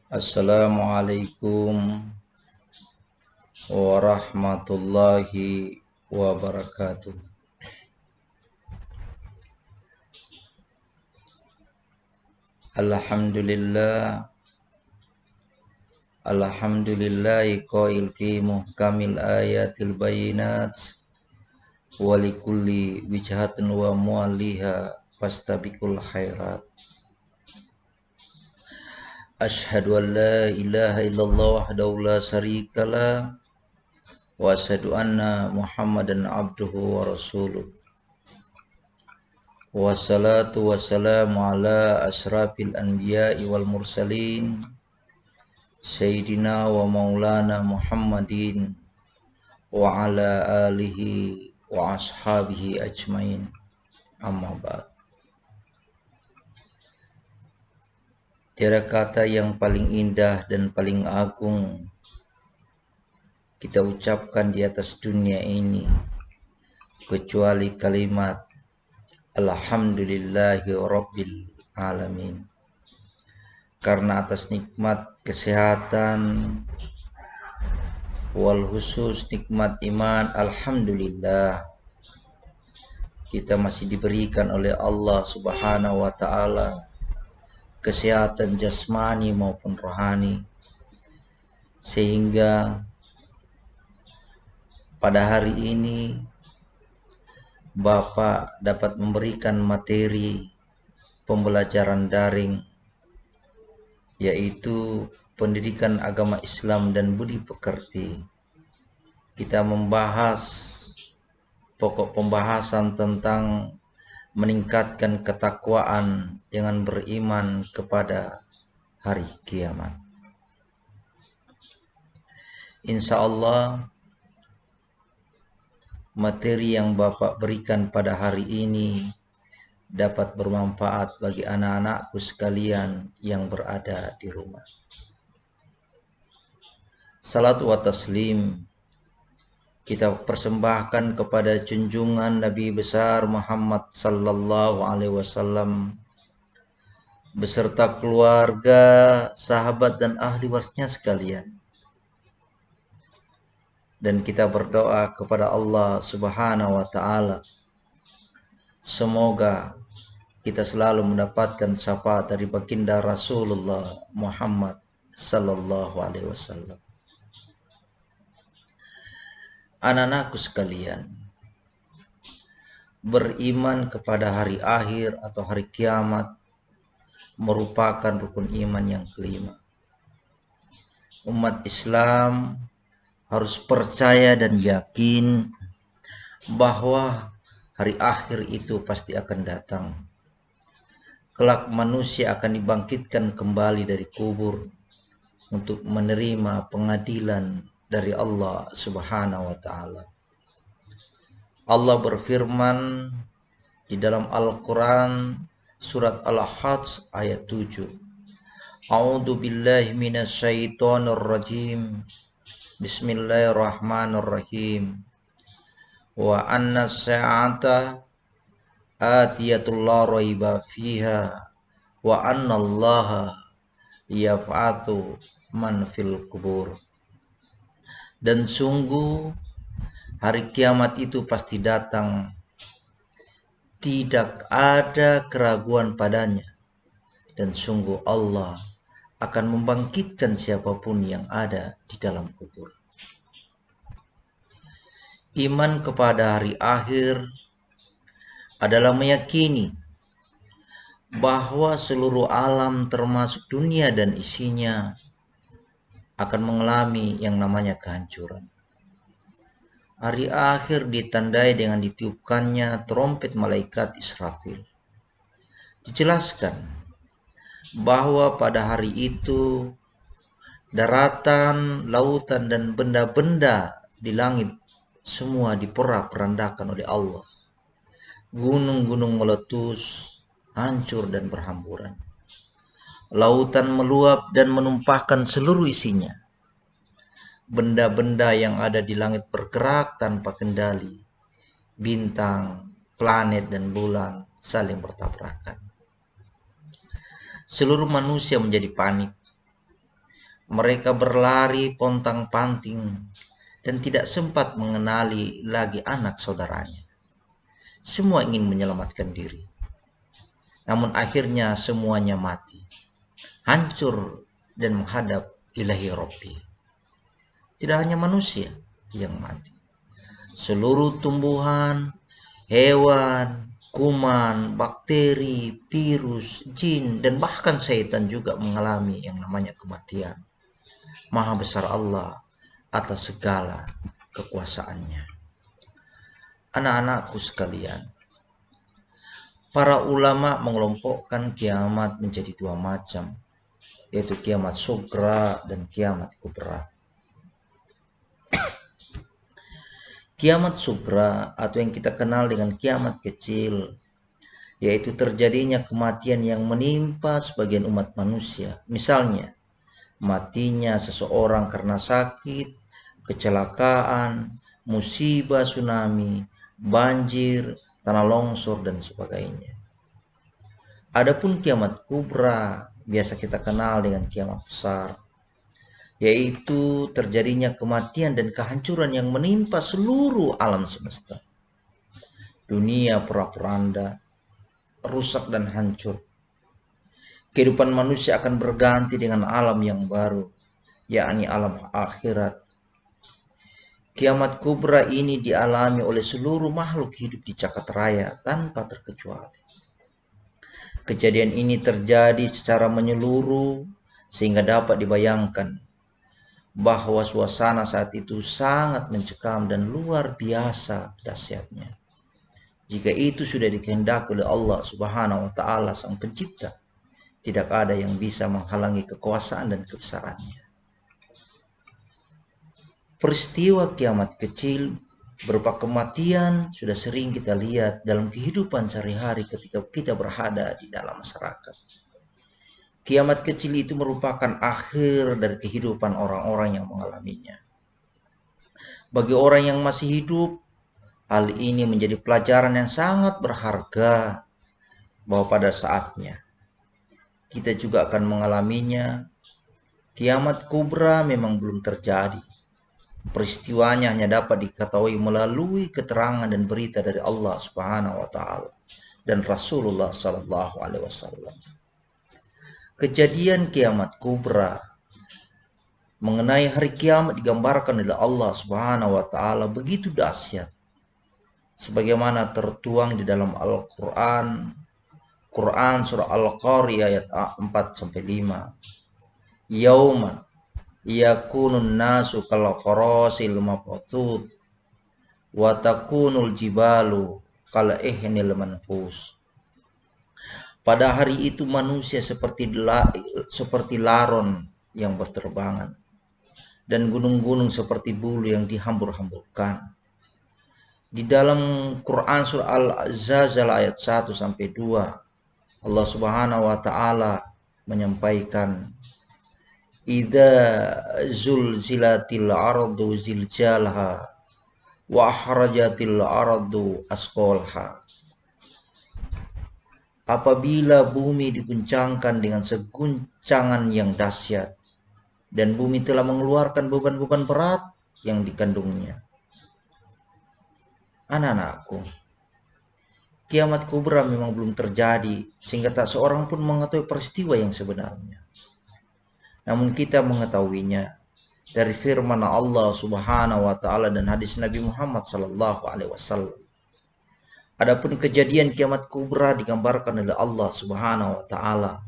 Assalamualaikum warahmatullahi wabarakatuh. Alhamdulillah, alhamdulillahi qail fi muhkamil ayatil bayinat wa likulli wijhatin wa muwalliha fastabiqul khairat. Ashhadu an la ilaha illallah wahdahu la syarikalah wa asyhadu anna Muhammadan abduhu wa rasuluh. Wassalatu wassalamu ala asrafil anbiya'i wal mursalin Sayyidina wa maulana Muhammadin wa ala alihi wa ashabihi ajmain, amma ba'd. Tiada kata yang paling indah dan paling agung kita ucapkan di atas dunia ini kecuali kalimat Alhamdulillahi Rabbil Alamin. Karena atas nikmat kesehatan wal khusus nikmat iman, alhamdulillah kita masih diberikan oleh Allah Subhanahu wa taala kesehatan jasmani maupun rohani, sehingga pada hari ini Bapak dapat memberikan materi pembelajaran daring, yaitu pendidikan agama Islam dan budi pekerti. Kita membahas pokok pembahasan tentang meningkatkan ketakwaan dengan beriman kepada hari kiamat. Insya Allah materi yang Bapak berikan pada hari ini dapat bermanfaat bagi anak-anakku sekalian yang berada di rumah. Salat wa taslim kita persembahkan kepada junjungan Nabi besar Muhammad sallallahu alaihi wasallam beserta keluarga, sahabat dan ahli warisnya sekalian. Dan kita berdoa kepada Allah Subhanahu wa taala, semoga kita selalu mendapatkan syafaat dari baginda Rasulullah Muhammad sallallahu alaihi wasallam. Anak-anakku sekalian, beriman kepada hari akhir atau hari kiamat merupakan rukun iman yang kelima. Umat Islam harus percaya dan yakin bahwa hari akhir itu pasti akan datang. Kelak manusia akan dibangkitkan kembali dari kubur untuk menerima pengadilan dari Allah Subhanahu wa taala. Allah berfirman di dalam Al-Qur'an surat Al-Hajj ayat 7. A'udzu billahi minasyaitonir rajim. Bismillahirrahmanirrahim. Wa anna as-sa'ata atiyatul la raiba fiha wa anna Allaha yaf'atu man fil kubur. Dan sungguh hari kiamat itu pasti datang, tidak ada keraguan padanya, dan sungguh Allah akan membangkitkan siapapun yang ada di dalam kubur. Iman kepada hari akhir adalah meyakini bahwa seluruh alam termasuk dunia dan isinya akan mengalami yang namanya kehancuran. Hari akhir ditandai dengan ditiupkannya trompet malaikat Israfil. Dijelaskan bahwa pada hari itu daratan, lautan dan benda-benda di langit semua diporak-porandakan oleh Allah. Gunung-gunung meletus, hancur dan berhamburan. Lautan meluap dan menumpahkan seluruh isinya. Benda-benda yang ada di langit bergerak tanpa kendali. Bintang, planet dan bulan saling bertabrakan. Seluruh manusia menjadi panik. Mereka berlari pontang-panting dan tidak sempat mengenali lagi anak saudaranya. Semua ingin menyelamatkan diri. Namun akhirnya semuanya mati, hancur dan menghadap ilahi Rabbi. Tidak hanya manusia yang mati. Seluruh tumbuhan, hewan, kuman, bakteri, virus, jin, dan bahkan setan juga mengalami yang namanya kematian. Maha besar Allah atas segala kekuasaannya. Anak-anakku sekalian, para ulama mengelompokkan kiamat menjadi dua macam, yaitu kiamat sugra dan kiamat kubra. Kiamat sugra atau yang kita kenal dengan kiamat kecil, yaitu terjadinya kematian yang menimpa sebagian umat manusia. Misalnya, matinya seseorang karena sakit, kecelakaan, musibah tsunami, banjir, tanah longsor, dan sebagainya. Adapun kiamat kubra biasa kita kenal dengan kiamat besar, yaitu terjadinya kematian dan kehancuran yang menimpa seluruh alam semesta. Dunia porak-poranda, rusak dan hancur. Kehidupan manusia akan berganti dengan alam yang baru, yakni alam akhirat. Kiamat kubra ini dialami oleh seluruh makhluk hidup di jagat raya tanpa terkecuali. Kejadian ini terjadi secara menyeluruh sehingga dapat dibayangkan bahwa suasana saat itu sangat mencekam dan luar biasa dahsyatnya. Jika itu sudah dikehendaki oleh Allah Subhanahu wa taala Sang Pencipta, tidak ada yang bisa menghalangi kekuasaan dan kebesarannya. Peristiwa kiamat kecil berupa kematian sudah sering kita lihat dalam kehidupan sehari-hari ketika kita berada di dalam masyarakat. Kiamat kecil itu merupakan akhir dari kehidupan orang-orang yang mengalaminya. Bagi orang yang masih hidup, hal ini menjadi pelajaran yang sangat berharga bahwa pada saatnya kita juga akan mengalaminya. Kiamat kubra memang belum terjadi. Peristiwanya hanya dapat diketahui melalui keterangan dan berita dari Allah Subhanahu wa taala dan Rasulullah sallallahu alaihi wasallam. Kejadian kiamat kubra mengenai hari kiamat digambarkan oleh Allah Subhanahu wa taala begitu dahsyat. Sebagaimana tertuang di dalam Al-Qur'an, surah Al-Qariyah ayat 4 sampai 5. Yauma yakunun nasu kal farasil mabthut wa takunul jibalu kal ihnil manfus. Pada hari itu manusia seperti laron yang berterbangan dan gunung-gunung seperti bulu yang dihambur-hamburkan. Di dalam Quran surah Al-Zalzal ayat 1 sampai 2, Allah Subhanahu wa taala menyampaikan, idza zulzilatil ardu zilzalha wa akhrajatil ardu asqalha. Apabila bumi diguncangkan dengan seguncangan yang dahsyat dan bumi telah mengeluarkan beban-beban berat yang dikandungnya. Anak-anakku, kiamat kubra memang belum terjadi sehingga tak seorang pun mengetahui peristiwa yang sebenarnya. Namun kita mengetahuinya dari firman Allah Subhanahu wa taala dan hadis Nabi Muhammad sallallahu alaihi wasallam. Adapun kejadian kiamat kubra digambarkan oleh Allah Subhanahu wa taala.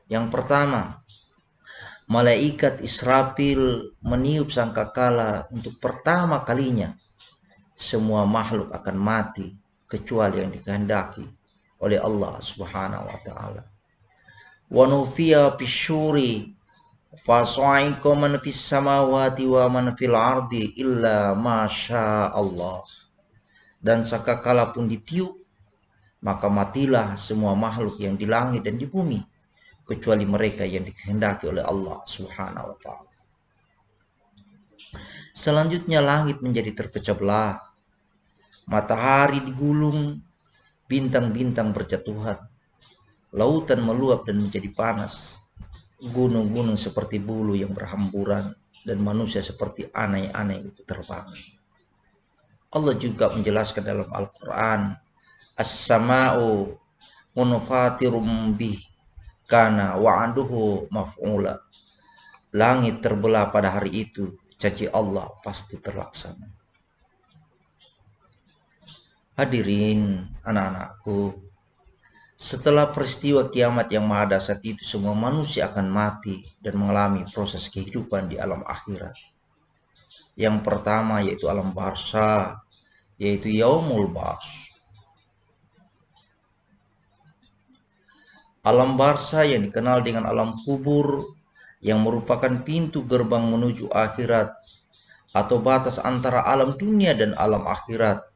Yang pertama, malaikat Israfil meniup sangkakala untuk pertama kalinya. Semua makhluk akan mati kecuali yang dikehendaki oleh Allah Subhanahu wa taala. Wa nufiya bisyuri fasa'iqa man fis samawati wa man fil ardi illa ma syaa Allah. Dan sangkakala pun ditiup, maka matilah semua makhluk yang di langit dan di bumi kecuali mereka yang dikehendaki oleh Allah Subhanahu wa taala. Selanjutnya langit menjadi terpecah belah, matahari digulung, bintang-bintang berjatuhan, lautan meluap dan menjadi panas. gunung-gunung seperti bulu yang berhamburan, dan manusia seperti anai-anai itu terbang. Allah juga menjelaskan dalam Al-Quran, As-sama'u munfatirum bih kana wa'aduhu maf'ula. Langit terbelah pada hari itu, janji Allah pasti terlaksana. Hadirin anak-anakku, setelah peristiwa kiamat yang maha dahsyat itu, semua manusia akan mati dan mengalami proses kehidupan di alam akhirat. Yang pertama yaitu alam barzah, yaitu yaumul ba'ts. Alam barzah yang dikenal dengan alam kubur, yang merupakan pintu gerbang menuju akhirat atau batas antara alam dunia dan alam akhirat.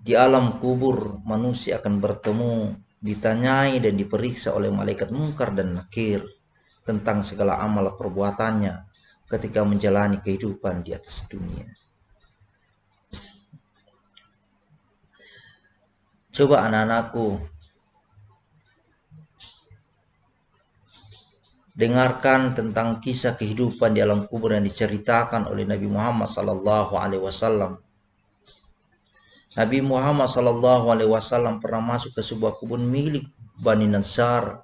Di alam kubur, manusia akan bertemu, ditanyai dan diperiksa oleh malaikat Munkar dan Nakir tentang segala amal perbuatannya ketika menjalani kehidupan di atas dunia. Coba anak-anakku, dengarkan tentang kisah kehidupan di alam kubur yang diceritakan oleh Nabi Muhammad SAW. Nabi Muhammad SAW pernah masuk ke sebuah kebun milik Bani Nassar.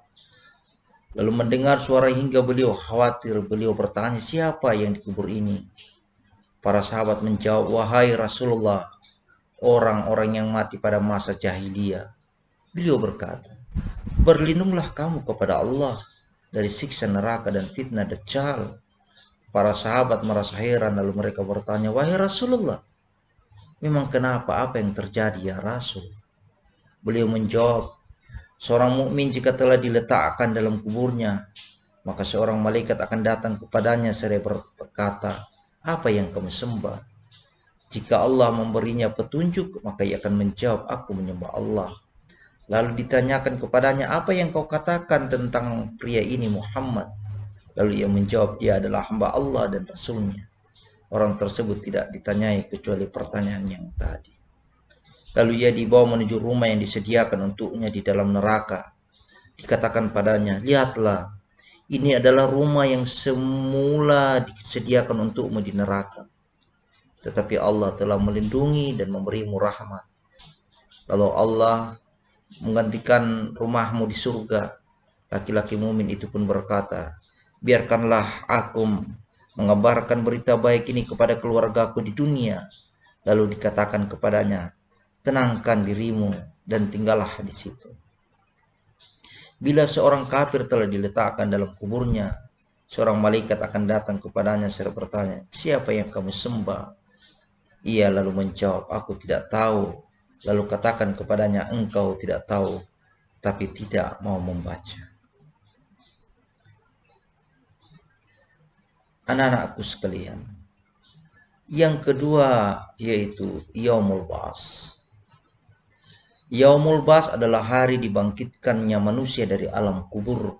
Lalu mendengar suara hingga beliau khawatir. Beliau bertanya, siapa yang dikubur ini? Para sahabat menjawab, wahai Rasulullah, orang-orang yang mati pada masa jahiliyah. Beliau berkata, berlindunglah kamu kepada Allah dari siksa neraka dan fitnah Dajjal. Para sahabat merasa heran, lalu mereka bertanya, wahai Rasulullah, memang kenapa, apa yang terjadi ya Rasul? Beliau menjawab, seorang mukmin jika telah diletakkan dalam kuburnya, maka seorang malaikat akan datang kepadanya seraya berkata, apa yang kamu sembah? Jika Allah memberinya petunjuk, maka ia akan menjawab, aku menyembah Allah. Lalu ditanyakan kepadanya, apa yang kau katakan tentang pria ini Muhammad? Lalu ia menjawab, dia adalah hamba Allah dan Rasulnya. Orang tersebut tidak ditanyai kecuali pertanyaan yang tadi. Lalu ia dibawa menuju rumah yang disediakan untuknya di dalam neraka. Dikatakan padanya, lihatlah, ini adalah rumah yang semula disediakan untukmu di neraka. Tetapi Allah telah melindungi dan memberimu rahmat. Lalu Allah menggantikan rumahmu di surga. Laki-laki mumin itu pun berkata, biarkanlah aku mengabarkan berita baik ini kepada keluargaku di dunia. Lalu dikatakan kepadanya, tenangkan dirimu dan tinggallah di situ. Bila seorang kafir telah diletakkan dalam kuburnya, seorang malaikat akan datang kepadanya serta bertanya, siapa yang kamu sembah? Ia lalu menjawab, aku tidak tahu. Lalu katakan kepadanya, engkau tidak tahu, tapi tidak mau membaca. Anak-anakku sekalian, yang kedua yaitu Yaumul Ba'ts. Yaumul Ba'ts adalah hari dibangkitkannya manusia dari alam kubur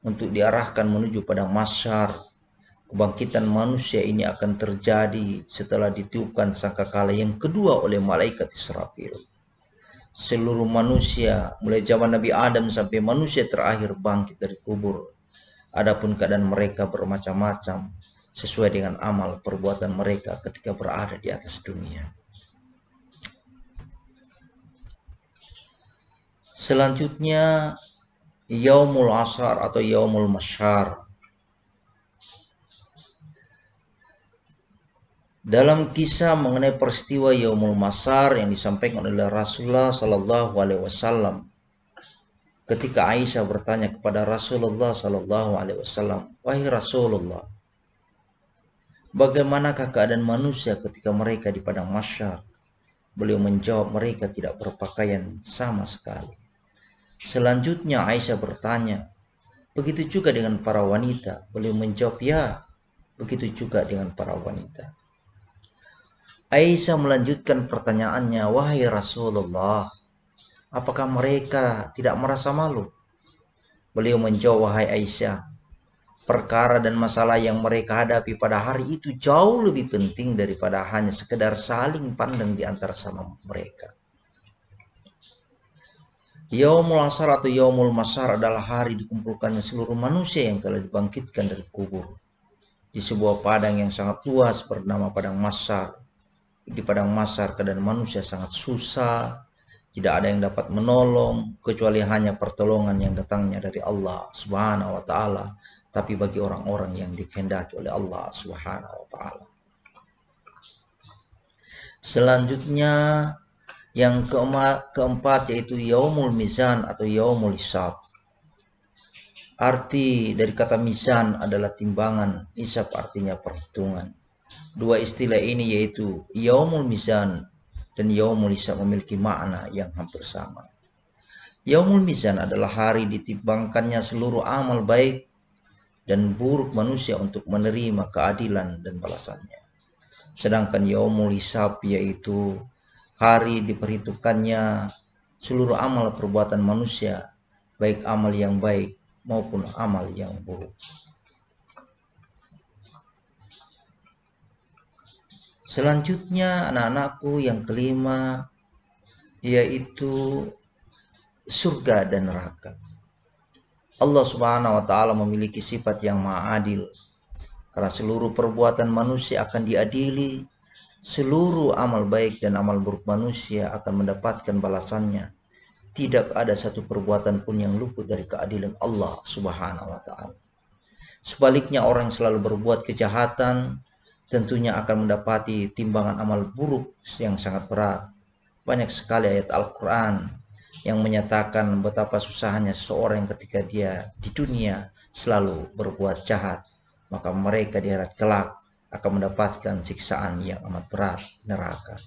untuk diarahkan menuju pada mahsyar. Kebangkitan manusia ini akan terjadi setelah ditiupkan sangkakala yang kedua oleh malaikat Israfil. Seluruh manusia, mulai zaman Nabi Adam sampai manusia terakhir bangkit dari kubur. Adapun keadaan mereka bermacam-macam sesuai dengan amal perbuatan mereka ketika berada di atas dunia. Selanjutnya Yaumul Ashar atau Yaumul Mahsyar. Dalam kisah mengenai peristiwa Yaumul Mahsyar yang disampaikan oleh Rasulullah Sallallahu Alaihi Wasallam, ketika Aisyah bertanya kepada Rasulullah Sallallahu Alaihi Wasallam, wahai Rasulullah, bagaimanakah keadaan manusia ketika mereka di padang mahsyar? Beliau menjawab, mereka tidak berpakaian sama sekali. Selanjutnya Aisyah bertanya, begitu juga dengan para wanita? Beliau menjawab, ya, begitu juga dengan para wanita. Aisyah melanjutkan pertanyaannya, wahai Rasulullah, apakah mereka tidak merasa malu? Beliau menjawab, wahai Aisyah, perkara dan masalah yang mereka hadapi pada hari itu jauh lebih penting daripada hanya sekedar saling pandang di antara sama mereka. Yaumul Asar atau Yaumul Masar adalah hari dikumpulkannya seluruh manusia yang telah dibangkitkan dari kubur di sebuah padang yang sangat luas bernama Padang Mahsyar. Di Padang Mahsyar keadaan manusia sangat susah, tidak ada yang dapat menolong kecuali hanya pertolongan yang datangnya dari Allah Subhanahu wa taala, tapi bagi orang-orang yang dikehendaki oleh Allah Subhanahu wa taala. Selanjutnya yang keempat yaitu Yaumul Mizan atau Yaumul Hisab. Arti dari kata mizan adalah timbangan, hisab artinya perhitungan. Dua istilah ini yaitu Yaumul Mizan dan Yaumul Hisab memiliki makna yang hampir sama. Yaumul Mizan adalah hari ditimbangkannya seluruh amal baik dan buruk manusia untuk menerima keadilan dan balasannya. Sedangkan Yaumul Hisab yaitu hari diperhitungkannya seluruh amal perbuatan manusia, baik amal yang baik maupun amal yang buruk. Selanjutnya anak-anakku yang kelima yaitu surga dan neraka. Allah Subhanahu wa taala memiliki sifat yang maha adil. Karena seluruh perbuatan manusia akan diadili, seluruh amal baik dan amal buruk manusia akan mendapatkan balasannya. Tidak ada satu perbuatan pun yang luput dari keadilan Allah Subhanahu wa taala. Sebaliknya orang yang selalu berbuat kejahatan tentunya akan mendapati timbangan amal buruk yang sangat berat. Banyak sekali ayat Al-Quran yang menyatakan betapa susahnya seseorang ketika dia di dunia selalu berbuat jahat, maka mereka di akhirat kelak akan mendapatkan siksaan yang amat berat, neraka.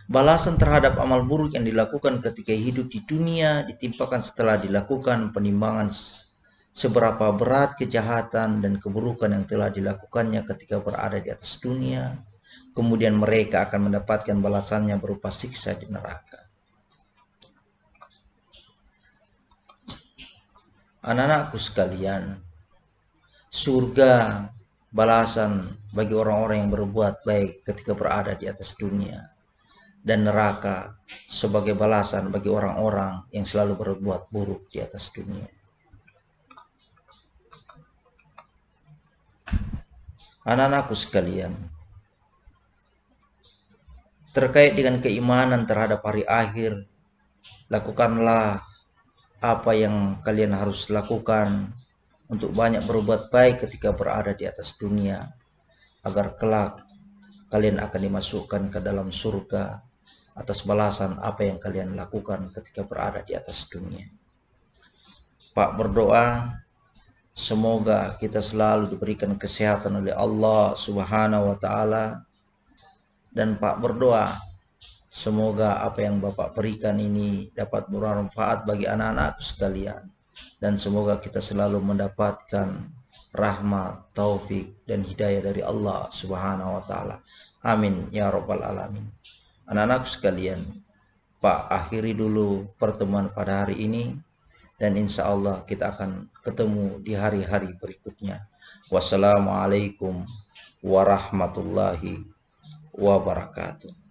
Balasan terhadap amal buruk yang dilakukan ketika hidup di dunia ditimpakan setelah dilakukan penimbangan seberapa berat kejahatan dan keburukan yang telah dilakukannya ketika berada di atas dunia. Kemudian mereka akan mendapatkan balasannya berupa siksa di neraka. Anak-anakku sekalian, surga balasan bagi orang-orang yang berbuat baik ketika berada di atas dunia, dan neraka sebagai balasan bagi orang-orang yang selalu berbuat buruk di atas dunia. Anak-anakku sekalian, terkait dengan keimanan terhadap hari akhir, lakukanlah apa yang kalian harus lakukan untuk banyak berbuat baik ketika berada di atas dunia, agar kelak kalian akan dimasukkan ke dalam surga atas balasan apa yang kalian lakukan ketika berada di atas dunia. Pak berdoa, semoga kita selalu diberikan kesehatan oleh Allah Subhanahu wa taala, dan Pak berdoa semoga apa yang Bapak berikan ini dapat bermanfaat bagi anak-anak sekalian, dan semoga kita selalu mendapatkan rahmat, taufik, dan hidayah dari Allah Subhanahu wa taala. Amin ya rabbal alamin. Anak-anak sekalian, Pak akhiri dulu pertemuan pada hari ini, dan insya Allah kita akan ketemu di hari-hari berikutnya. Wassalamualaikum warahmatullahi wabarakatuh.